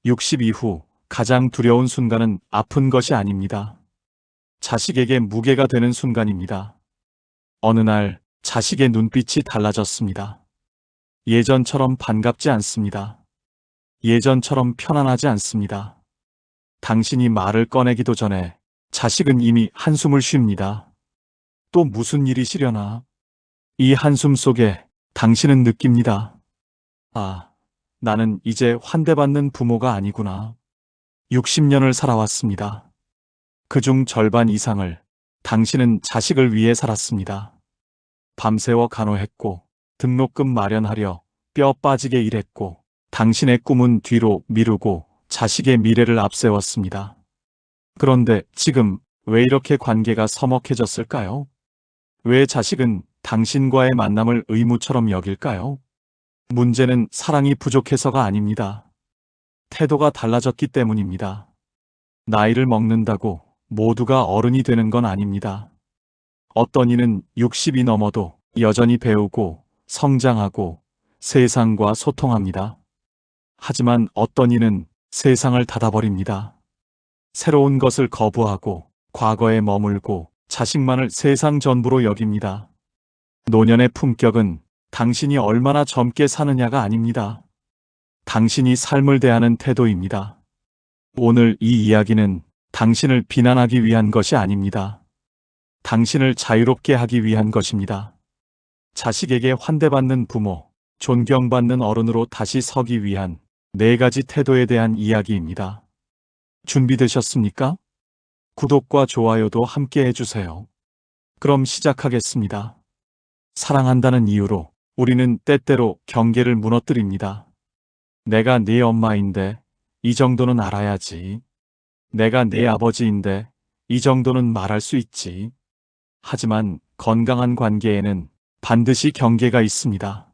60 이후 가장 두려운 순간은 아픈 것이 아닙니다. 자식에게 무게가 되는 순간입니다. 어느 날 자식의 눈빛이 달라졌습니다. 예전처럼 반갑지 않습니다. 예전처럼 편안하지 않습니다. 당신이 말을 꺼내기도 전에 자식은 이미 한숨을 쉽니다. 또 무슨 일이시려나? 이 한숨 속에 당신은 느낍니다. 아, 나는 이제 환대받는 부모가 아니구나. 60년을 살아왔습니다. 그중 절반 이상을 당신은 자식을 위해 살았습니다. 밤새워 간호했고, 등록금 마련하려 뼈 빠지게 일했고, 당신의 꿈은 뒤로 미루고 자식의 미래를 앞세웠습니다. 그런데 지금 왜 이렇게 관계가 서먹해졌을까요? 왜 자식은 당신과의 만남을 의무처럼 여길까요? 문제는 사랑이 부족해서가 아닙니다. 태도가 달라졌기 때문입니다. 나이를 먹는다고 모두가 어른이 되는 건 아닙니다. 어떤 이는 60이 넘어도 여전히 배우고 성장하고 세상과 소통합니다. 하지만 어떤 이는 세상을 닫아버립니다. 새로운 것을 거부하고 과거에 머물고 자식만을 세상 전부로 여깁니다. 노년의 품격은 당신이 얼마나 젊게 사느냐가 아닙니다. 당신이 삶을 대하는 태도입니다. 오늘 이 이야기는 당신을 비난하기 위한 것이 아닙니다. 당신을 자유롭게 하기 위한 것입니다. 자식에게 환대받는 부모, 존경받는 어른으로 다시 서기 위한 4가지 태도에 대한 이야기입니다. 준비되셨습니까? 구독과 좋아요도 함께 해주세요. 그럼 시작하겠습니다. 사랑한다는 이유로 우리는 때때로 경계를 무너뜨립니다. 내가 네 엄마인데 이 정도는 알아야지. 내가 네 아버지인데 이 정도는 말할 수 있지. 하지만 건강한 관계에는 반드시 경계가 있습니다.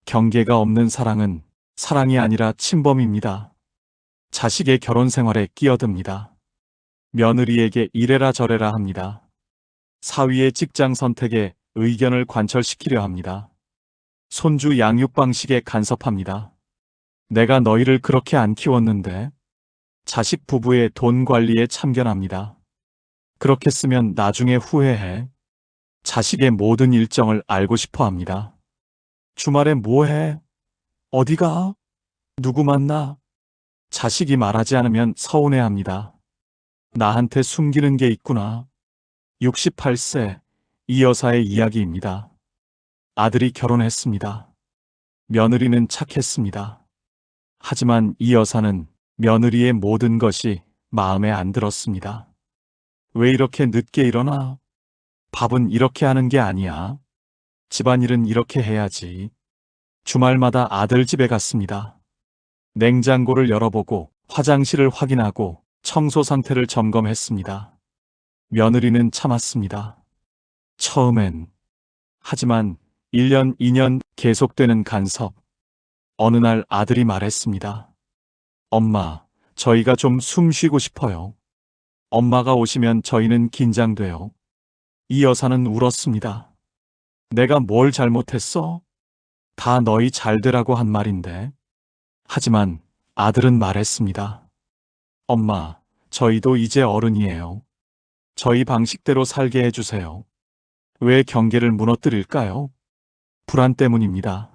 경계가 없는 사랑은 사랑이 아니라 침범입니다. 자식의 결혼 생활에 끼어듭니다. 며느리에게 이래라 저래라 합니다. 사위의 직장 선택에 의견을 관철시키려 합니다. 손주 양육 방식에 간섭합니다. 내가 너희를 그렇게 안 키웠는데. 자식 부부의 돈 관리에 참견합니다. 그렇게 쓰면 나중에 후회해. 자식의 모든 일정을 알고 싶어 합니다. 주말에 뭐 해? 어디 가? 누구 만나? 자식이 말하지 않으면 서운해합니다. 나한테 숨기는 게 있구나. 68세 이 여사의 이야기입니다. 아들이 결혼했습니다. 며느리는 착했습니다. 하지만 이 여사는 며느리의 모든 것이 마음에 안 들었습니다. 왜 이렇게 늦게 일어나? 밥은 이렇게 하는 게 아니야. 집안일은 이렇게 해야지. 주말마다 아들 집에 갔습니다. 냉장고를 열어보고 화장실을 확인하고 청소 상태를 점검했습니다. 며느리는 참았습니다. 처음엔. 하지만 1년, 2년 계속되는 간섭. 어느 날 아들이 말했습니다. 엄마, 저희가 좀 숨 쉬고 싶어요. 엄마가 오시면 저희는 긴장돼요. 이 여사는 울었습니다. 내가 뭘 잘못했어? 다 너희 잘 되라고 한 말인데. 하지만 아들은 말했습니다. 엄마, 저희도 이제 어른이에요. 저희 방식대로 살게 해주세요. 왜 경계를 무너뜨릴까요? 불안 때문입니다.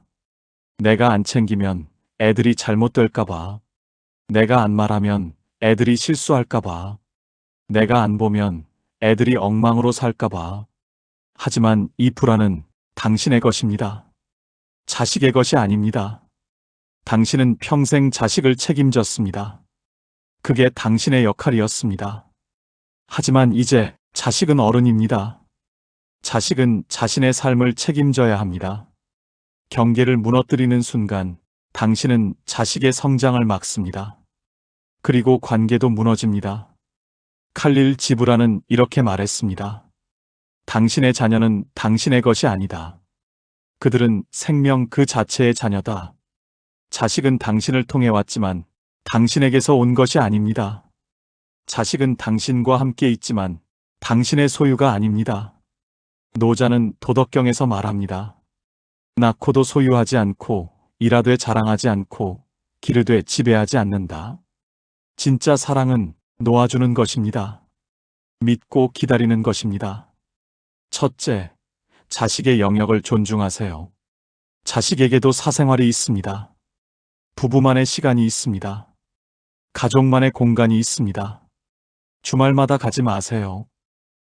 내가 안 챙기면 애들이 잘못될까봐. 내가 안 말하면 애들이 실수할까봐. 내가 안 보면 애들이 엉망으로 살까봐. 하지만 이 불안은 당신의 것입니다. 자식의 것이 아닙니다. 당신은 평생 자식을 책임졌습니다. 그게 당신의 역할이었습니다. 하지만 이제 자식은 어른입니다. 자식은 자신의 삶을 책임져야 합니다. 경계를 무너뜨리는 순간 당신은 자식의 성장을 막습니다. 그리고 관계도 무너집니다. 칼릴 지브라는 이렇게 말했습니다. 당신의 자녀는 당신의 것이 아니다. 그들은 생명 그 자체의 자녀다. 자식은 당신을 통해 왔지만 당신에게서 온 것이 아닙니다. 자식은 당신과 함께 있지만 당신의 소유가 아닙니다. 노자는 도덕경에서 말합니다. 낳고도 소유하지 않고 일하되 자랑하지 않고 기르되 지배하지 않는다. 진짜 사랑은 놓아주는 것입니다. 믿고 기다리는 것입니다. 첫째, 자식의 영역을 존중하세요. 자식에게도 사생활이 있습니다. 부부만의 시간이 있습니다. 가족만의 공간이 있습니다. 주말마다 가지 마세요.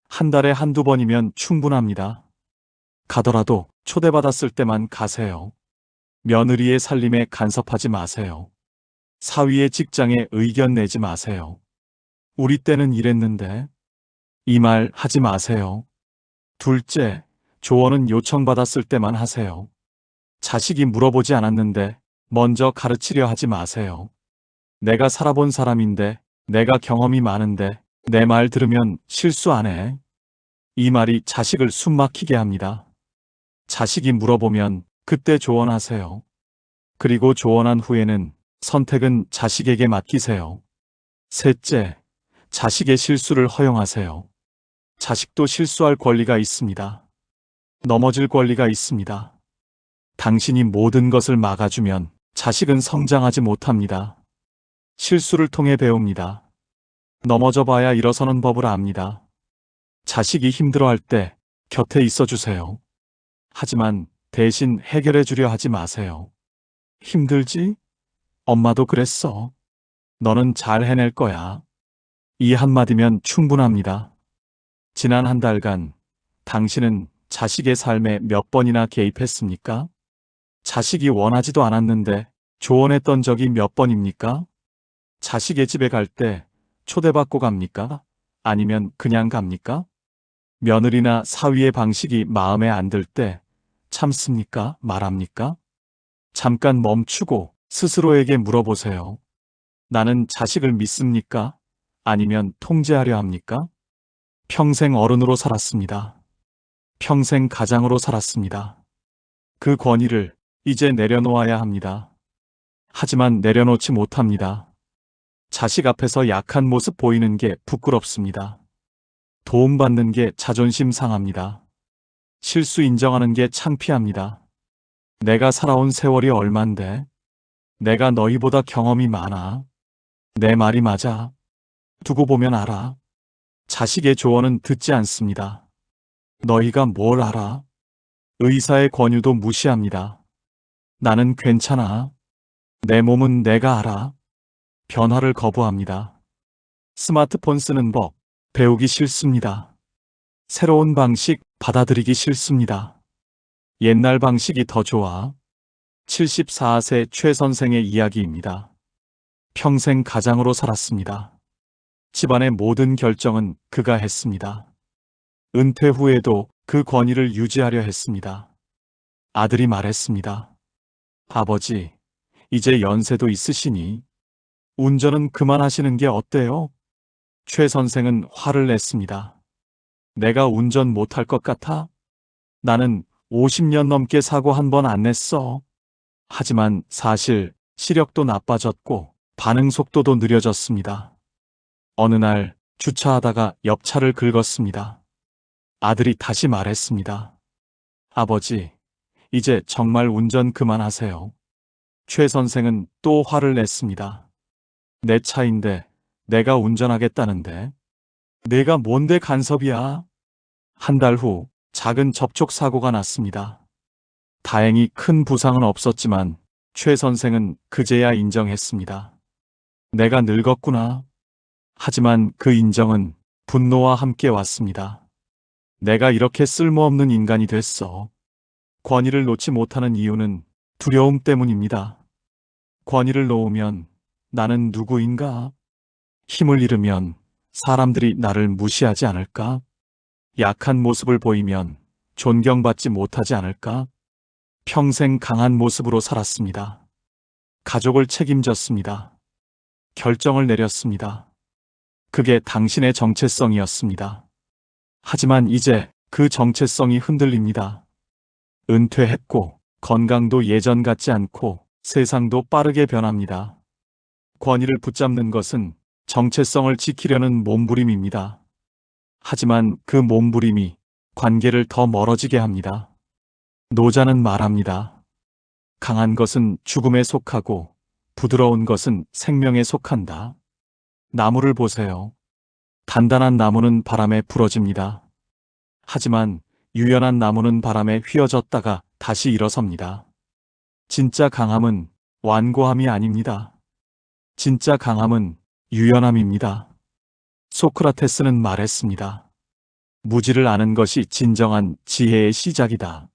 한 달에 한두 번이면 충분합니다. 가더라도 초대받았을 때만 가세요. 며느리의 살림에 간섭하지 마세요. 사위의 직장에 의견 내지 마세요. 우리 때는 이랬는데. 이 말 하지 마세요. 둘째, 조언은 요청받았을 때만 하세요. 자식이 물어보지 않았는데 먼저 가르치려 하지 마세요. 내가 살아본 사람인데, 내가 경험이 많은데 내 말 들으면 실수 안 해. 이 말이 자식을 숨막히게 합니다. 자식이 물어보면 그때 조언하세요. 그리고 조언한 후에는 선택은 자식에게 맡기세요. 셋째, 자식의 실수를 허용하세요. 자식도 실수할 권리가 있습니다. 넘어질 권리가 있습니다. 당신이 모든 것을 막아주면 자식은 성장하지 못합니다. 실수를 통해 배웁니다. 넘어져 봐야 일어서는 법을 압니다. 자식이 힘들어할 때 곁에 있어 주세요. 하지만 대신 해결해 주려 하지 마세요. 힘들지? 엄마도 그랬어. 너는 잘 해낼 거야. 이 한마디면 충분합니다. 지난 한 달간 당신은 자식의 삶에 몇 번이나 개입했습니까? 자식이 원하지도 않았는데 조언했던 적이 몇 번입니까? 자식의 집에 갈 때 초대받고 갑니까? 아니면 그냥 갑니까? 며느리나 사위의 방식이 마음에 안 들 때 참습니까? 말합니까? 잠깐 멈추고 스스로에게 물어보세요. 나는 자식을 믿습니까? 아니면 통제하려 합니까? 평생 어른으로 살았습니다. 평생 가장으로 살았습니다. 그 권위를 이제 내려놓아야 합니다. 하지만 내려놓지 못합니다. 자식 앞에서 약한 모습 보이는 게 부끄럽습니다. 도움받는 게 자존심 상합니다. 실수 인정하는 게 창피합니다. 내가 살아온 세월이 얼만데? 내가 너희보다 경험이 많아. 내 말이 맞아. 두고 보면 알아. 자식의 조언은 듣지 않습니다. 너희가 뭘 알아? 의사의 권유도 무시합니다. 나는 괜찮아. 내 몸은 내가 알아. 변화를 거부합니다. 스마트폰 쓰는 법 배우기 싫습니다. 새로운 방식 받아들이기 싫습니다. 옛날 방식이 더 좋아. 74세 최 선생의 이야기입니다. 평생 가장으로 살았습니다. 집안의 모든 결정은 그가 했습니다. 은퇴 후에도 그 권위를 유지하려 했습니다. 아들이 말했습니다. 아버지, 이제 연세도 있으시니 운전은 그만하시는 게 어때요? 최 선생은 화를 냈습니다. 내가 운전 못할 것 같아? 나는 50년 넘게 사고 한 번 안 냈어. 하지만 사실 시력도 나빠졌고 반응 속도도 느려졌습니다. 어느 날 주차하다가 옆차를 긁었습니다. 아들이 다시 말했습니다. 아버지, 이제 정말 운전 그만하세요. 최 선생은 또 화를 냈습니다. 내 차인데 내가 운전하겠다는데. 내가 뭔데 간섭이야? 한 달 후 작은 접촉 사고가 났습니다. 다행히 큰 부상은 없었지만 최 선생은 그제야 인정했습니다. 내가 늙었구나. 하지만 그 인정은 분노와 함께 왔습니다. 내가 이렇게 쓸모없는 인간이 됐어. 권위를 놓지 못하는 이유는 두려움 때문입니다. 권위를 놓으면 나는 누구인가? 힘을 잃으면 사람들이 나를 무시하지 않을까? 약한 모습을 보이면 존경받지 못하지 않을까? 평생 강한 모습으로 살았습니다. 가족을 책임졌습니다. 결정을 내렸습니다. 그게 당신의 정체성이었습니다. 하지만 이제 그 정체성이 흔들립니다. 은퇴했고 건강도 예전 같지 않고 세상도 빠르게 변합니다. 권위를 붙잡는 것은 정체성을 지키려는 몸부림입니다. 하지만 그 몸부림이 관계를 더 멀어지게 합니다. 노자는 말합니다. 강한 것은 죽음에 속하고 부드러운 것은 생명에 속한다. 나무를 보세요. 단단한 나무는 바람에 부러집니다. 하지만 유연한 나무는 바람에 휘어졌다가 다시 일어섭니다. 진짜 강함은 완고함이 아닙니다. 진짜 강함은 유연함입니다. 소크라테스는 말했습니다. 무지를 아는 것이 진정한 지혜의 시작이다.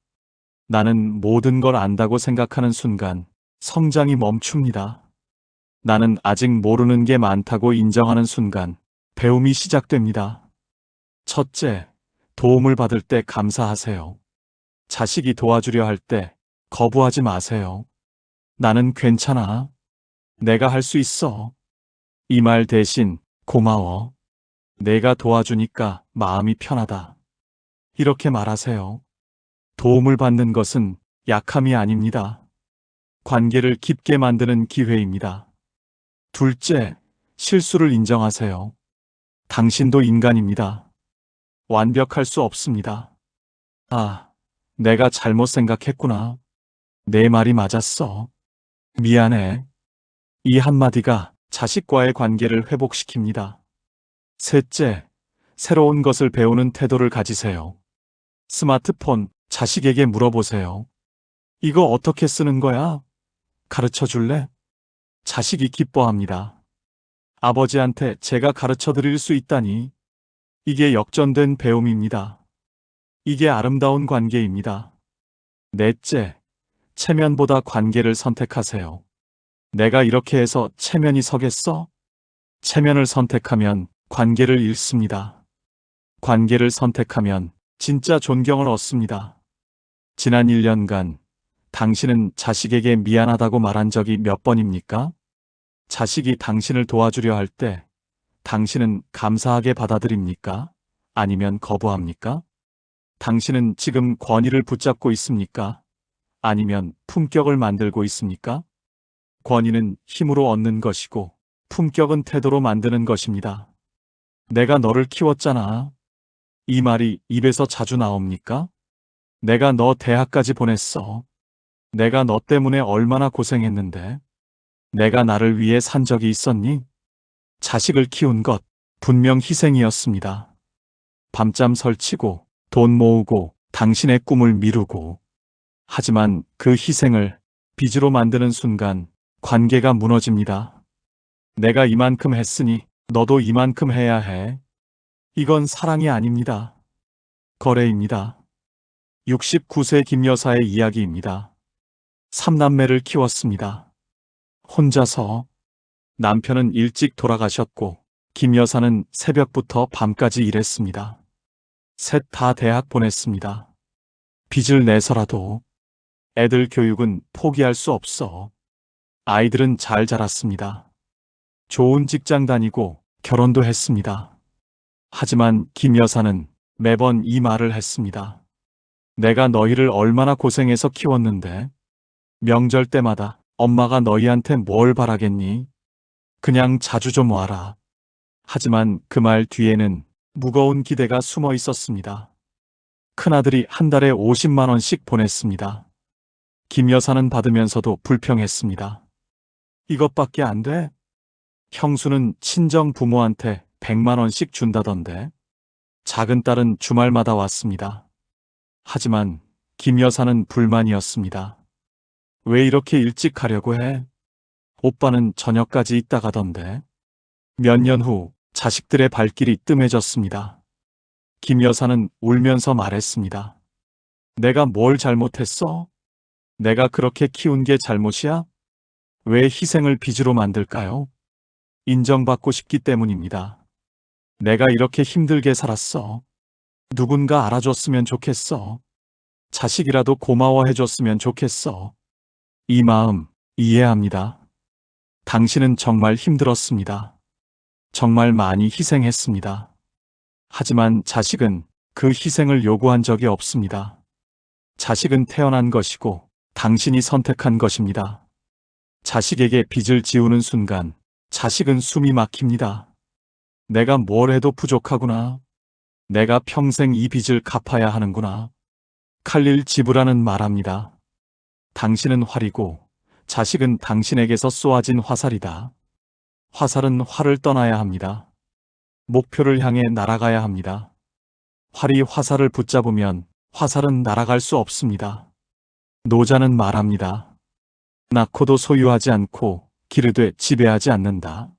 나는 모든 걸 안다고 생각하는 순간 성장이 멈춥니다. 나는 아직 모르는 게 많다고 인정하는 순간 배움이 시작됩니다. 첫째, 도움을 받을 때 감사하세요. 자식이 도와주려 할 때 거부하지 마세요. 나는 괜찮아. 내가 할 수 있어. 이 말 대신 고마워. 내가 도와주니까 마음이 편하다. 이렇게 말하세요. 도움을 받는 것은 약함이 아닙니다. 관계를 깊게 만드는 기회입니다. 둘째, 실수를 인정하세요. 당신도 인간입니다. 완벽할 수 없습니다. 아, 내가 잘못 생각했구나. 내 말이 맞았어. 미안해. 이 한마디가 자식과의 관계를 회복시킵니다. 셋째, 새로운 것을 배우는 태도를 가지세요. 스마트폰, 자식에게 물어보세요. 이거 어떻게 쓰는 거야? 가르쳐 줄래? 자식이 기뻐합니다. 아버지한테 제가 가르쳐 드릴 수 있다니. 이게 역전된 배움입니다. 이게 아름다운 관계입니다. 넷째, 체면보다 관계를 선택하세요. 내가 이렇게 해서 체면이 서겠어? 체면을 선택하면 관계를 잃습니다. 관계를 선택하면 진짜 존경을 얻습니다. 지난 1년간 당신은 자식에게 미안하다고 말한 적이 몇 번입니까? 자식이 당신을 도와주려 할 때 당신은 감사하게 받아들입니까? 아니면 거부합니까? 당신은 지금 권위를 붙잡고 있습니까? 아니면 품격을 만들고 있습니까? 권위는 힘으로 얻는 것이고 품격은 태도로 만드는 것입니다. 내가 너를 키웠잖아. 이 말이 입에서 자주 나옵니까? 내가 너 대학까지 보냈어. 내가 너 때문에 얼마나 고생했는데. 내가 나를 위해 산 적이 있었니? 자식을 키운 것 분명 희생이었습니다. 밤잠 설치고 돈 모으고 당신의 꿈을 미루고. 하지만 그 희생을 빚으로 만드는 순간 관계가 무너집니다. 내가 이만큼 했으니 너도 이만큼 해야 해. 이건 사랑이 아닙니다. 거래입니다. 69세 김 여사의 이야기입니다. 3남매를 키웠습니다. 혼자서. 남편은 일찍 돌아가셨고 김 여사는 새벽부터 밤까지 일했습니다. 셋 다 대학 보냈습니다. 빚을 내서라도. 애들 교육은 포기할 수 없어. 아이들은 잘 자랐습니다. 좋은 직장 다니고 결혼도 했습니다. 하지만 김 여사는 매번 이 말을 했습니다. 내가 너희를 얼마나 고생해서 키웠는데. 명절 때마다 엄마가 너희한테 뭘 바라겠니? 그냥 자주 좀 와라. 하지만 그 말 뒤에는 무거운 기대가 숨어 있었습니다. 큰아들이 한 달에 50만 원씩 보냈습니다. 김 여사는 받으면서도 불평했습니다. 이것밖에 안 돼? 형수는 친정 부모한테 100만 원씩 준다던데. 작은 딸은 주말마다 왔습니다. 하지만 김 여사는 불만이었습니다. 왜 이렇게 일찍 가려고 해? 오빠는 저녁까지 있다 가던데. 몇 년 후 자식들의 발길이 뜸해졌습니다. 김 여사는 울면서 말했습니다. 내가 뭘 잘못했어? 내가 그렇게 키운 게 잘못이야? 왜 희생을 빚으로 만들까요? 인정받고 싶기 때문입니다. 내가 이렇게 힘들게 살았어. 누군가 알아줬으면 좋겠어. 자식이라도 고마워해줬으면 좋겠어. 이 마음 이해합니다. 당신은 정말 힘들었습니다. 정말 많이 희생했습니다. 하지만 자식은 그 희생을 요구한 적이 없습니다. 자식은 태어난 것이고 당신이 선택한 것입니다. 자식에게 빚을 지우는 순간 자식은 숨이 막힙니다. 내가 뭘 해도 부족하구나. 내가 평생 이 빚을 갚아야 하는구나. 칼릴 지브라는 말합니다. 당신은 활이고 자식은 당신에게서 쏘아진 화살이다. 화살은 활을 떠나야 합니다. 목표를 향해 날아가야 합니다. 활이 화살을 붙잡으면 화살은 날아갈 수 없습니다. 노자는 말합니다. 낳고도 소유하지 않고 기르되 지배하지 않는다.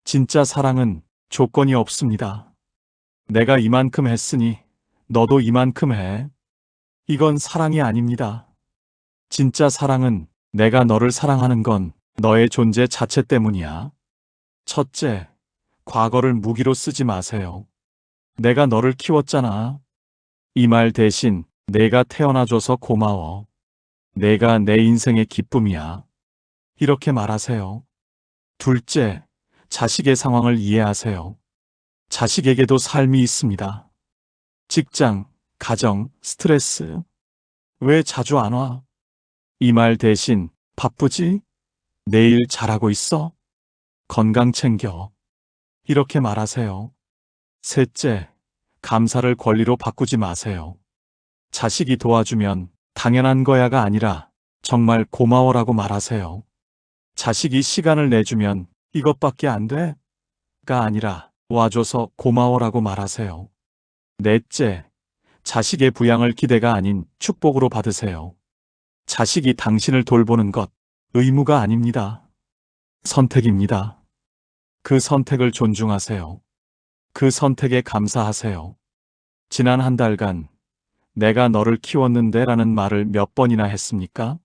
진짜 사랑은 조건이 없습니다. 내가 이만큼 했으니 너도 이만큼 해. 이건 사랑이 아닙니다. 진짜 사랑은 내가 너를 사랑하는 건 너의 존재 자체 때문이야. 첫째, 과거를 무기로 쓰지 마세요. 내가 너를 키웠잖아. 이 말 대신 내가 태어나줘서 고마워. 내가 내 인생의 기쁨이야. 이렇게 말하세요. 둘째, 자식의 상황을 이해하세요. 자식에게도 삶이 있습니다. 직장, 가정, 스트레스. 왜 자주 안 와? 이 말 대신 바쁘지? 내일 잘하고 있어? 건강 챙겨. 이렇게 말하세요. 셋째, 감사를 권리로 바꾸지 마세요. 자식이 도와주면 당연한 거야가 아니라 정말 고마워라고 말하세요. 자식이 시간을 내주면 이것밖에 안 돼? 가 아니라 와줘서 고마워라고 말하세요. 넷째, 자식의 부양을 기대가 아닌 축복으로 받으세요. 자식이 당신을 돌보는 것, 의무가 아닙니다. 선택입니다. 그 선택을 존중하세요. 그 선택에 감사하세요. 지난 한 달간 내가 너를 키웠는데 라는 말을 몇 번이나 했습니까?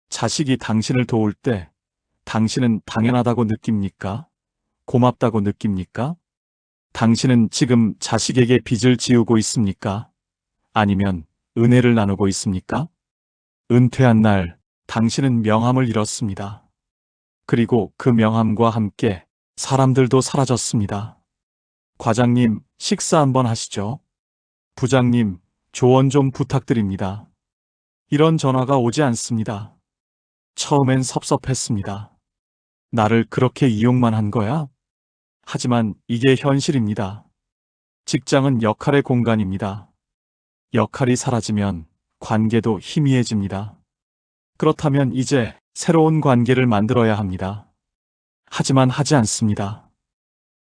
자식이 당신을 도울 때 당신은 당연하다고 느낍니까? 고맙다고 느낍니까? 당신은 지금 자식에게 빚을 지우고 있습니까? 아니면 은혜를 나누고 있습니까? 은퇴한 날 당신은 명함을 잃었습니다. 그리고 그 명함과 함께 사람들도 사라졌습니다. 과장님, 식사 한번 하시죠. 부장님, 조언 좀 부탁드립니다. 이런 전화가 오지 않습니다. 처음엔 섭섭했습니다. 나를 그렇게 이용만 한 거야? 하지만 이게 현실입니다. 직장은 역할의 공간입니다. 역할이 사라지면 관계도 희미해집니다. 그렇다면 이제 새로운 관계를 만들어야 합니다. 하지만 하지 않습니다.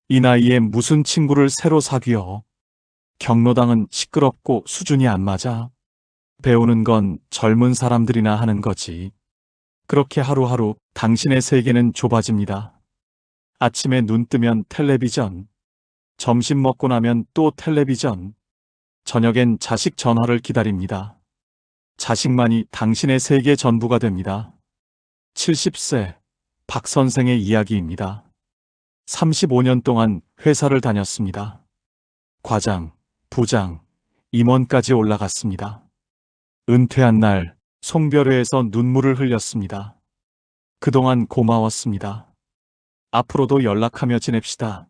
이 나이에 무슨 친구를 새로 사귀어? 경로당은 시끄럽고 수준이 안 맞아. 배우는 건 젊은 사람들이나 하는 거지. 그렇게 하루하루 당신의 세계는 좁아집니다. 아침에 눈 뜨면 텔레비전, 점심 먹고 나면 또 텔레비전, 저녁엔 자식 전화를 기다립니다. 자식만이 당신의 세계 전부가 됩니다. 70세 박 선생의 이야기입니다. 35년 동안 회사를 다녔습니다. 과장, 부장, 임원까지 올라갔습니다. 은퇴한 날 송별회에서 눈물을 흘렸습니다. 그동안 고마웠습니다. 앞으로도 연락하며 지냅시다.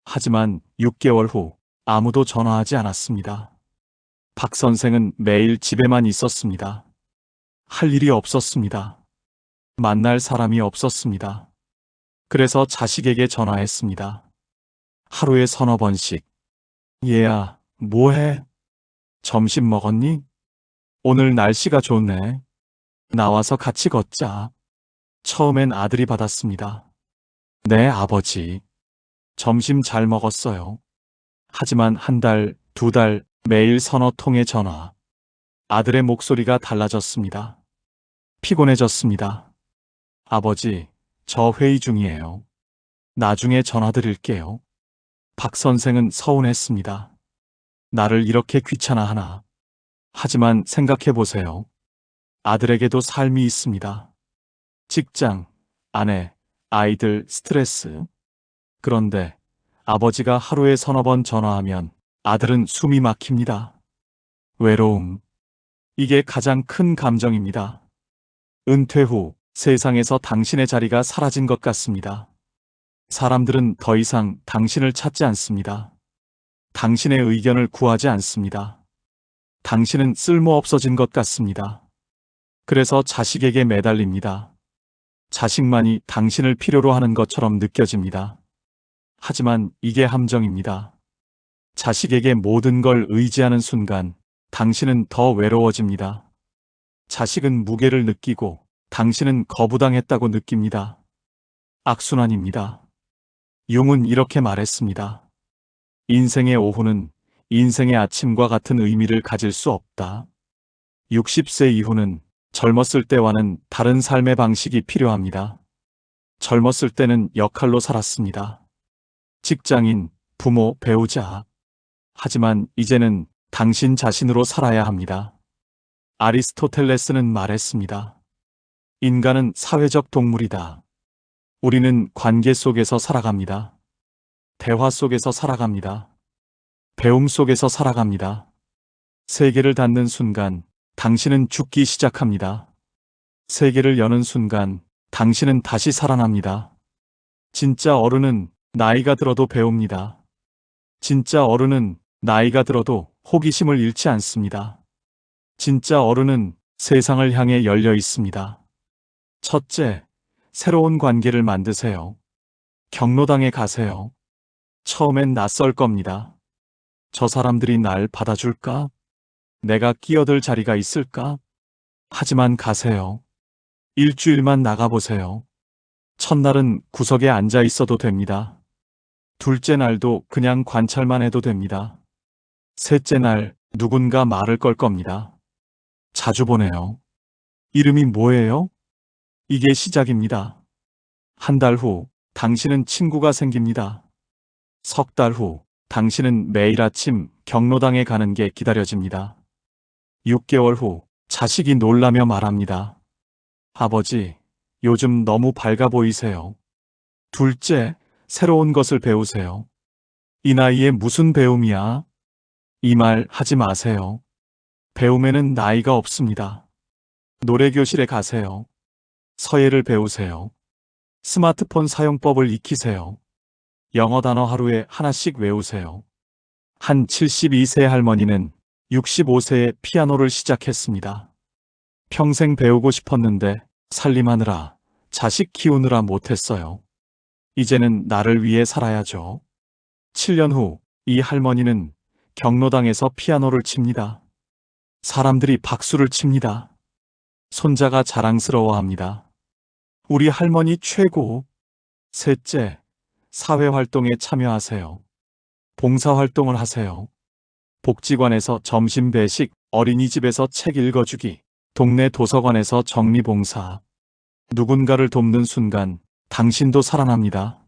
하지만 6개월 후 아무도 전화하지 않았습니다. 박 선생은 매일 집에만 있었습니다. 할 일이 없었습니다. 만날 사람이 없었습니다. 그래서 자식에게 전화했습니다. 하루에 서너 번씩. 얘야, 뭐해? 점심 먹었니? 오늘 날씨가 좋네. 나와서 같이 걷자. 처음엔 아들이 받았습니다. 네, 아버지. 점심 잘 먹었어요. 하지만 한 달, 두 달, 매일 서너 통의 전화. 아들의 목소리가 달라졌습니다. 피곤해졌습니다. 아버지, 저 회의 중이에요. 나중에 전화 드릴게요. 박 선생은 서운했습니다. 나를 이렇게 귀찮아하나. 하지만 생각해 보세요. 아들에게도 삶이 있습니다. 직장, 아내, 아이들, 스트레스. 그런데 아버지가 하루에 서너 번 전화하면 아들은 숨이 막힙니다. 외로움. 이게 가장 큰 감정입니다. 은퇴 후 세상에서 당신의 자리가 사라진 것 같습니다. 사람들은 더 이상 당신을 찾지 않습니다. 당신의 의견을 구하지 않습니다. 당신은 쓸모없어진 것 같습니다. 그래서 자식에게 매달립니다. 자식만이 당신을 필요로 하는 것처럼 느껴집니다. 하지만 이게 함정입니다. 자식에게 모든 걸 의지하는 순간 당신은 더 외로워집니다. 자식은 무게를 느끼고 당신은 거부당했다고 느낍니다. 악순환입니다. 융은 이렇게 말했습니다. 인생의 오후는 인생의 아침과 같은 의미를 가질 수 없다. 60세 이후는 젊었을 때와는 다른 삶의 방식이 필요합니다. 젊었을 때는 역할로 살았습니다. 직장인, 부모, 배우자. 하지만 이제는 당신 자신으로 살아야 합니다. 아리스토텔레스는 말했습니다. 인간은 사회적 동물이다. 우리는 관계 속에서 살아갑니다. 대화 속에서 살아갑니다. 배움 속에서 살아갑니다. 세계를 닫는 순간 당신은 죽기 시작합니다. 세계를 여는 순간 당신은 다시 살아납니다. 진짜 어른은 나이가 들어도 배웁니다. 진짜 어른은 나이가 들어도 호기심을 잃지 않습니다. 진짜 어른은 세상을 향해 열려 있습니다. 첫째, 새로운 관계를 만드세요. 경로당에 가세요. 처음엔 낯설 겁니다. 저 사람들이 날 받아줄까? 내가 끼어들 자리가 있을까? 하지만 가세요. 일주일만 나가보세요. 첫날은 구석에 앉아 있어도 됩니다. 둘째 날도 그냥 관찰만 해도 됩니다. 셋째 날 누군가 말을 걸 겁니다. 자주 보네요. 이름이 뭐예요? 이게 시작입니다. 한 달 후 당신은 친구가 생깁니다. 석 달 후 당신은 매일 아침 경로당에 가는 게 기다려집니다. 6개월 후 자식이 놀라며 말합니다. 아버지, 요즘 너무 밝아 보이세요. 둘째, 새로운 것을 배우세요. 이 나이에 무슨 배움이야? 이 말 하지 마세요. 배움에는 나이가 없습니다. 노래교실에 가세요. 서예를 배우세요. 스마트폰 사용법을 익히세요. 영어 단어 하루에 하나씩 외우세요. 한 72세 할머니는 65세에 피아노를 시작했습니다. 평생 배우고 싶었는데 살림하느라, 자식 키우느라 못했어요. 이제는 나를 위해 살아야죠. 7년 후 이 할머니는 경로당에서 피아노를 칩니다. 사람들이 박수를 칩니다. 손자가 자랑스러워합니다. 우리 할머니 최고. 셋째, 사회활동에 참여하세요. 봉사활동을 하세요. 복지관에서 점심 배식, 어린이집에서 책 읽어주기, 동네 도서관에서 정리봉사. 누군가를 돕는 순간 당신도 살아납니다.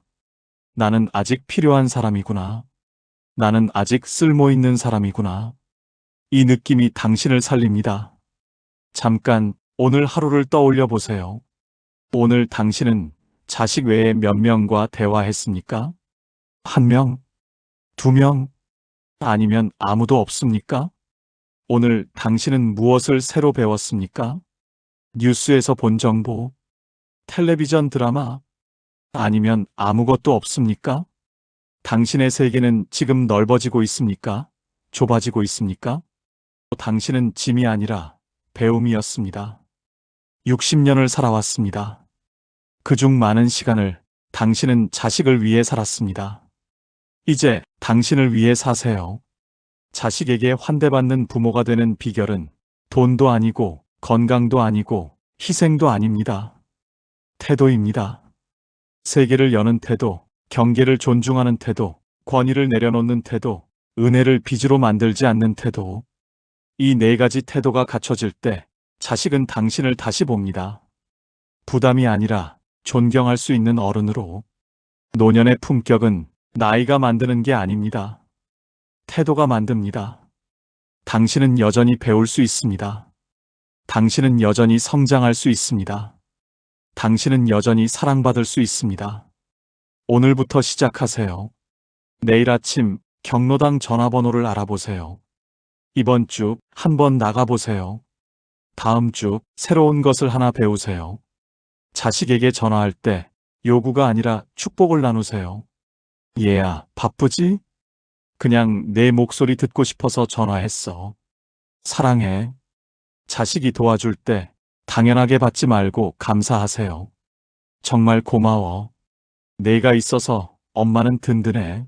나는 아직 필요한 사람이구나. 나는 아직 쓸모있는 사람이구나. 이 느낌이 당신을 살립니다. 잠깐 오늘 하루를 떠올려 보세요. 오늘 당신은 자식 외에 몇 명과 대화했습니까? 한 명? 두 명? 아니면 아무도 없습니까? 오늘 당신은 무엇을 새로 배웠습니까? 뉴스에서 본 정보? 텔레비전 드라마? 아니면 아무것도 없습니까? 당신의 세계는 지금 넓어지고 있습니까? 좁아지고 있습니까? 당신은 짐이 아니라 배움이었습니다. 60년을 살아왔습니다. 그중 많은 시간을 당신은 자식을 위해 살았습니다. 이제 당신을 위해 사세요. 자식에게 환대받는 부모가 되는 비결은 돈도 아니고 건강도 아니고 희생도 아닙니다. 태도입니다. 세계를 여는 태도, 경계를 존중하는 태도, 권위를 내려놓는 태도, 은혜를 빚으로 만들지 않는 태도. 이 네 가지 태도가 갖춰질 때 자식은 당신을 다시 봅니다. 부담이 아니라 존경할 수 있는 어른으로. 노년의 품격은 나이가 만드는 게 아닙니다. 태도가 만듭니다. 당신은 여전히 배울 수 있습니다. 당신은 여전히 성장할 수 있습니다. 당신은 여전히 사랑받을 수 있습니다. 오늘부터 시작하세요. 내일 아침 경로당 전화번호를 알아보세요. 이번 주 한번 나가보세요. 다음 주 새로운 것을 하나 배우세요. 자식에게 전화할 때 요구가 아니라 축복을 나누세요. 얘야, 바쁘지? 그냥 내 목소리 듣고 싶어서 전화했어. 사랑해. 자식이 도와줄 때 당연하게 받지 말고 감사하세요. 정말 고마워. 내가 있어서 엄마는 든든해.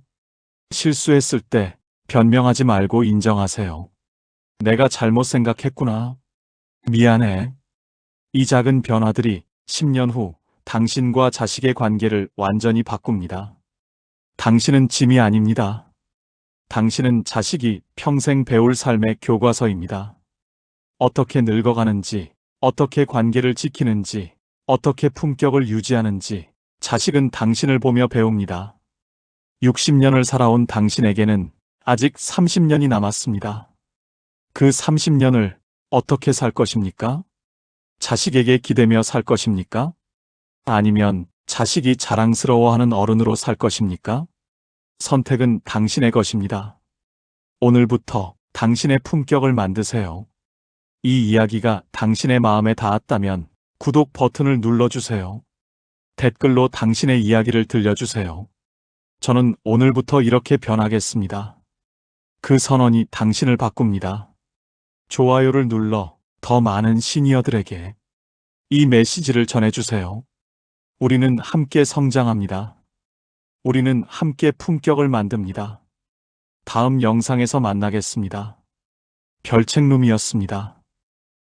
실수했을 때 변명하지 말고 인정하세요. 내가 잘못 생각했구나. 미안해. 이 작은 변화들이 10년 후 당신과 자식의 관계를 완전히 바꿉니다. 당신은 짐이 아닙니다. 당신은 자식이 평생 배울 삶의 교과서입니다. 어떻게 늙어가는지, 어떻게 관계를 지키는지, 어떻게 품격을 유지하는지 자식은 당신을 보며 배웁니다. 60년을 살아온 당신에게는 아직 30년이 남았습니다. 그 30년을 어떻게 살 것입니까? 자식에게 기대며 살 것입니까? 아니면 자식이 자랑스러워하는 어른으로 살 것입니까? 선택은 당신의 것입니다. 오늘부터 당신의 품격을 만드세요. 이 이야기가 당신의 마음에 닿았다면 구독 버튼을 눌러주세요. 댓글로 당신의 이야기를 들려주세요. 저는 오늘부터 이렇게 변하겠습니다. 그 선언이 당신을 바꿉니다. 좋아요를 눌러 더 많은 시니어들에게 이 메시지를 전해주세요. 우리는 함께 성장합니다. 우리는 함께 품격을 만듭니다. 다음 영상에서 만나겠습니다. 별책룸이었습니다.